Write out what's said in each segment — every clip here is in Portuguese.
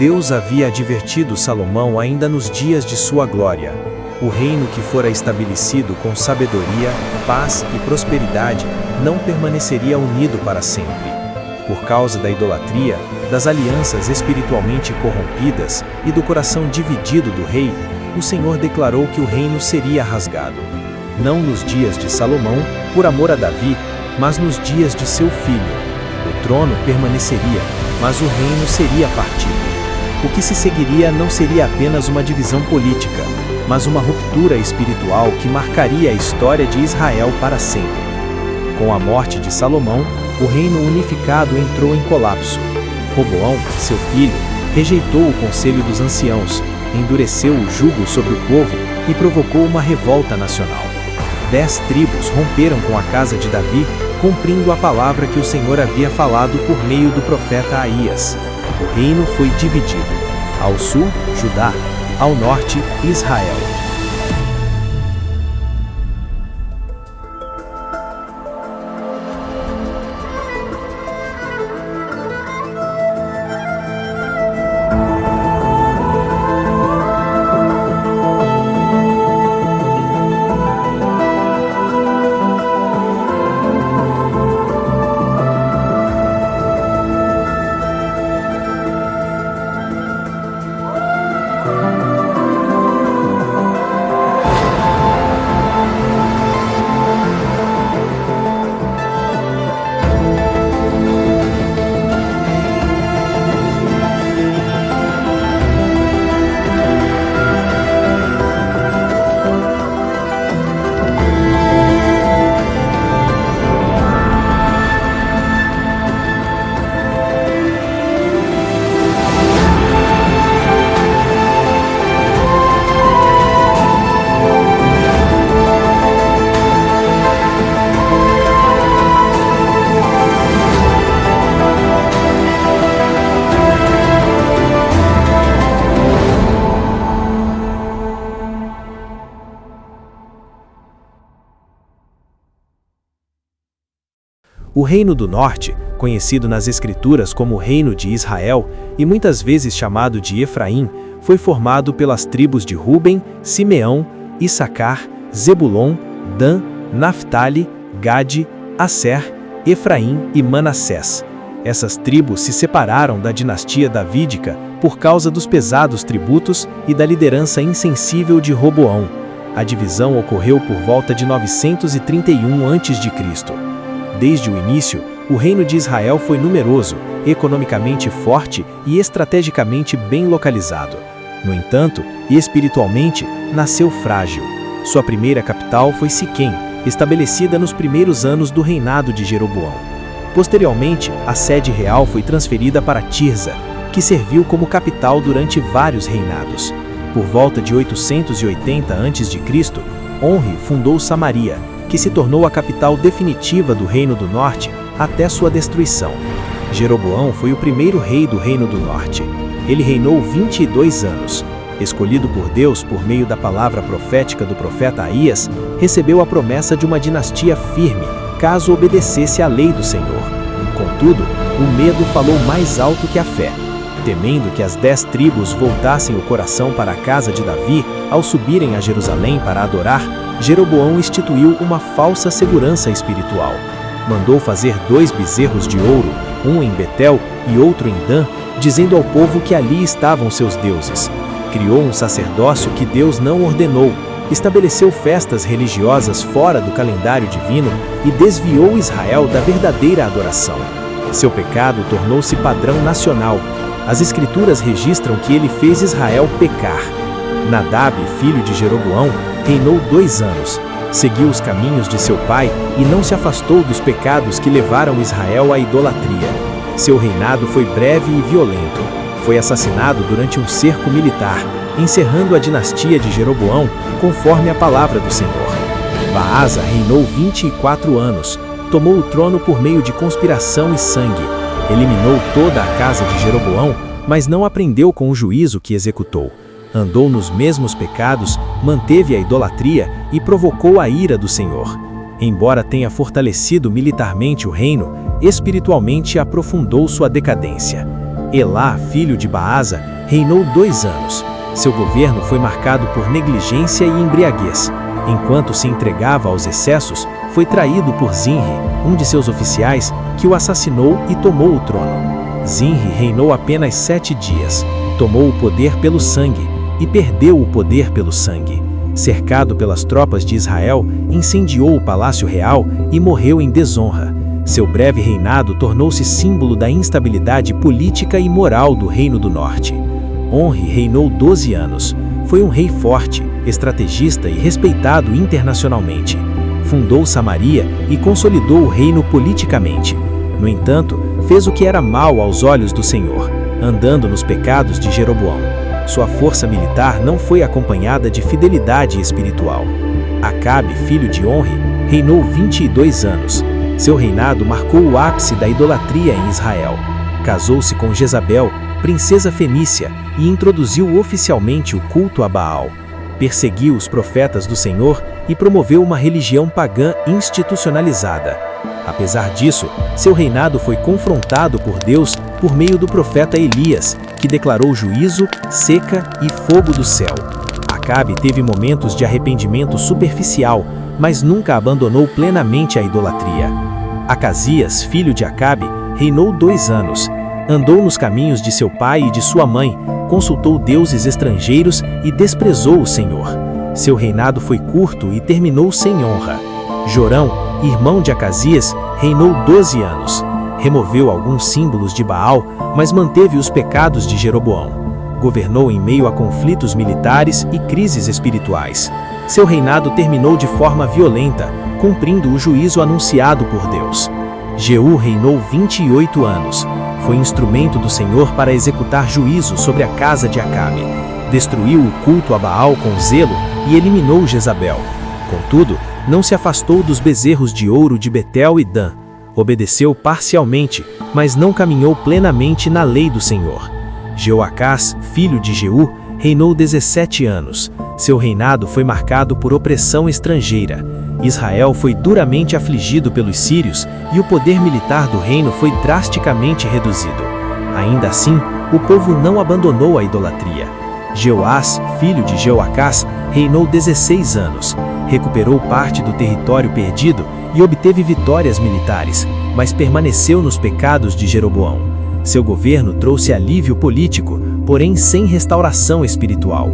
Deus havia advertido Salomão ainda nos dias de sua glória. O reino que fora estabelecido com sabedoria, paz e prosperidade não permaneceria unido para sempre. Por causa da idolatria, das alianças espiritualmente corrompidas e do coração dividido do rei, o Senhor declarou que o reino seria rasgado. Não nos dias de Salomão, por amor a Davi, mas nos dias de seu filho. O trono permaneceria, mas o reino seria partido. O que se seguiria não seria apenas uma divisão política, mas uma ruptura espiritual que marcaria a história de Israel para sempre. Com a morte de Salomão, o reino unificado entrou em colapso. Roboão, seu filho, rejeitou o conselho dos anciãos, endureceu o jugo sobre o povo e provocou uma revolta nacional. 10 tribos romperam com a casa de Davi, cumprindo a palavra que o Senhor havia falado por meio do profeta Aías. O reino foi dividido. Ao sul, Judá; ao norte, Israel. O Reino do Norte, conhecido nas Escrituras como Reino de Israel e muitas vezes chamado de Efraim, foi formado pelas tribos de Ruben, Simeão, Issacar, Zebulon, Dan, Naftali, Gade, Asser, Efraim e Manassés. Essas tribos se separaram da dinastia davídica por causa dos pesados tributos e da liderança insensível de Roboão. A divisão ocorreu por volta de 931 a.C. Desde o início, o reino de Israel foi numeroso, economicamente forte e estrategicamente bem localizado. No entanto, espiritualmente, nasceu frágil. Sua primeira capital foi Siquém, estabelecida nos primeiros anos do reinado de Jeroboão. Posteriormente, a sede real foi transferida para Tirza, que serviu como capital durante vários reinados. Por volta de 880 a.C., Onri fundou Samaria, que se tornou a capital definitiva do Reino do Norte até sua destruição. Jeroboão foi o primeiro rei do Reino do Norte. Ele reinou 22 anos. Escolhido por Deus por meio da palavra profética do profeta Aías, recebeu a promessa de uma dinastia firme, caso obedecesse à lei do Senhor. Contudo, o medo falou mais alto que a fé. Temendo que as 10 tribos voltassem o coração para a casa de Davi ao subirem a Jerusalém para adorar, Jeroboão instituiu uma falsa segurança espiritual. Mandou fazer 2 bezerros de ouro, um em Betel e outro em Dan, dizendo ao povo que ali estavam seus deuses. Criou um sacerdócio que Deus não ordenou, estabeleceu festas religiosas fora do calendário divino e desviou Israel da verdadeira adoração. Seu pecado tornou-se padrão nacional. As Escrituras registram que ele fez Israel pecar. Nadab, filho de Jeroboão, reinou 2 anos. Seguiu os caminhos de seu pai e não se afastou dos pecados que levaram Israel à idolatria. Seu reinado foi breve e violento. Foi assassinado durante um cerco militar, encerrando a dinastia de Jeroboão, conforme a palavra do Senhor. Baasa reinou 24 anos. Tomou o trono por meio de conspiração e sangue. Eliminou toda a casa de Jeroboão, mas não aprendeu com o juízo que executou. Andou nos mesmos pecados, manteve a idolatria e provocou a ira do Senhor. Embora tenha fortalecido militarmente o reino, espiritualmente aprofundou sua decadência. Elá, filho de Baasa, reinou 2 anos. Seu governo foi marcado por negligência e embriaguez. Enquanto se entregava aos excessos, foi traído por Zinri, um de seus oficiais, que o assassinou e tomou o trono. Zinri reinou apenas 7 dias. Tomou o poder pelo sangue e perdeu o poder pelo sangue. Cercado pelas tropas de Israel, incendiou o palácio real e morreu em desonra. Seu breve reinado tornou-se símbolo da instabilidade política e moral do Reino do Norte. Onri reinou 12 anos. Foi um rei forte, estrategista e respeitado internacionalmente. Fundou Samaria e consolidou o reino politicamente. No entanto, fez o que era mal aos olhos do Senhor, andando nos pecados de Jeroboão. Sua força militar não foi acompanhada de fidelidade espiritual. Acabe, filho de Onri, reinou 22 anos. Seu reinado marcou o ápice da idolatria em Israel. Casou-se com Jezabel, princesa fenícia, e introduziu oficialmente o culto a Baal. Perseguiu os profetas do Senhor e promoveu uma religião pagã institucionalizada. Apesar disso, seu reinado foi confrontado por Deus por meio do profeta Elias, que declarou juízo, seca e fogo do céu. Acabe teve momentos de arrependimento superficial, mas nunca abandonou plenamente a idolatria. Acasias, filho de Acabe, reinou 2 anos. Andou nos caminhos de seu pai e de sua mãe, consultou deuses estrangeiros e desprezou o Senhor. Seu reinado foi curto e terminou sem honra. Jorão, irmão de Acasias, reinou 12 anos. Removeu alguns símbolos de Baal, mas manteve os pecados de Jeroboão. Governou em meio a conflitos militares e crises espirituais. Seu reinado terminou de forma violenta, cumprindo o juízo anunciado por Deus. Jeú reinou 28 anos. Foi instrumento do Senhor para executar juízo sobre a casa de Acabe. Destruiu o culto a Baal com zelo e eliminou Jezabel. Contudo, não se afastou dos bezerros de ouro de Betel e Dan. Obedeceu parcialmente, mas não caminhou plenamente na lei do Senhor. Jeoacás, filho de Jeú, reinou 17 anos. Seu reinado foi marcado por opressão estrangeira. Israel foi duramente afligido pelos sírios e o poder militar do reino foi drasticamente reduzido. Ainda assim, o povo não abandonou a idolatria. Jeoás, filho de Jeoacás, reinou 16 anos. Recuperou parte do território perdido e obteve vitórias militares, mas permaneceu nos pecados de Jeroboão. Seu governo trouxe alívio político, porém sem restauração espiritual.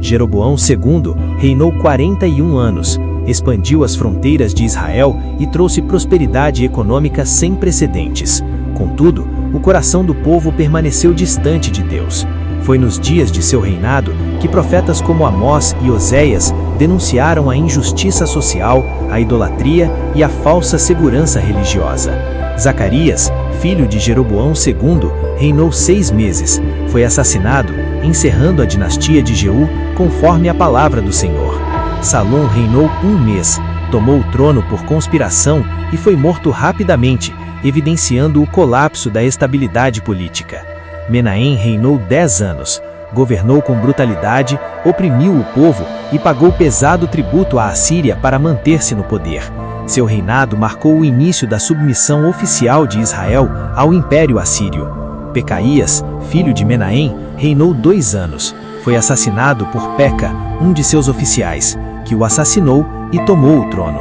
Jeroboão II reinou 41 anos, expandiu as fronteiras de Israel e trouxe prosperidade econômica sem precedentes. Contudo, o coração do povo permaneceu distante de Deus. Foi nos dias de seu reinado que profetas como Amós e Oséias denunciaram a injustiça social, a idolatria e a falsa segurança religiosa. Zacarias, filho de Jeroboão II, reinou 6 meses. Foi assassinado, encerrando a dinastia de Jeú, conforme a palavra do Senhor. Salom reinou 1 mês, tomou o trono por conspiração e foi morto rapidamente, evidenciando o colapso da estabilidade política. Menahem reinou 10 anos, governou com brutalidade, oprimiu o povo e pagou pesado tributo à Assíria para manter-se no poder. Seu reinado marcou o início da submissão oficial de Israel ao Império Assírio. Pecaías, filho de Menahem, reinou 2 anos. Foi assassinado por Peca, um de seus oficiais, que o assassinou e tomou o trono.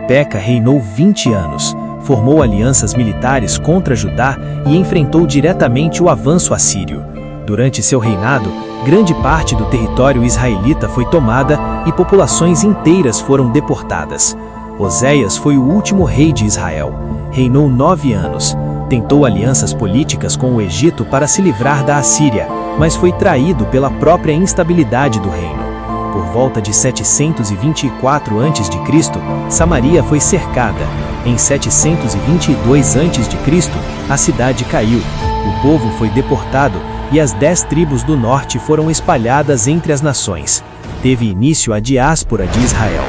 Peca reinou 20 anos. Formou alianças militares contra Judá e enfrentou diretamente o avanço assírio. Durante seu reinado, grande parte do território israelita foi tomada e populações inteiras foram deportadas. Oséias foi o último rei de Israel. Reinou 9 anos. Tentou alianças políticas com o Egito para se livrar da Assíria, mas foi traído pela própria instabilidade do reino. Por volta de 724 a.C., Samaria foi cercada. Em 722 a.C., a cidade caiu. O povo foi deportado e as 10 tribos do norte foram espalhadas entre as nações. Teve início a diáspora de Israel.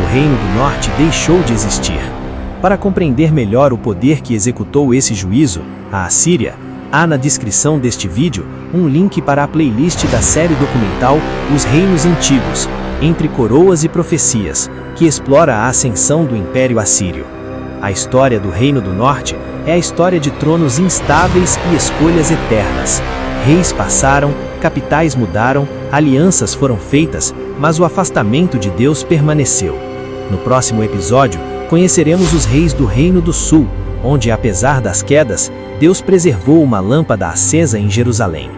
O reino do norte deixou de existir. Para compreender melhor o poder que executou esse juízo, a Assíria, há na descrição deste vídeo um link para a playlist da série documental Os Reinos Antigos, Entre Coroas e Profecias, que explora a ascensão do Império Assírio. A história do Reino do Norte É a história de tronos instáveis e escolhas eternas. Reis passaram, capitais mudaram, alianças foram feitas, mas o afastamento de Deus permaneceu. No próximo episódio, conheceremos os reis do Reino do Sul, onde, apesar das quedas, Deus preservou uma lâmpada acesa em Jerusalém.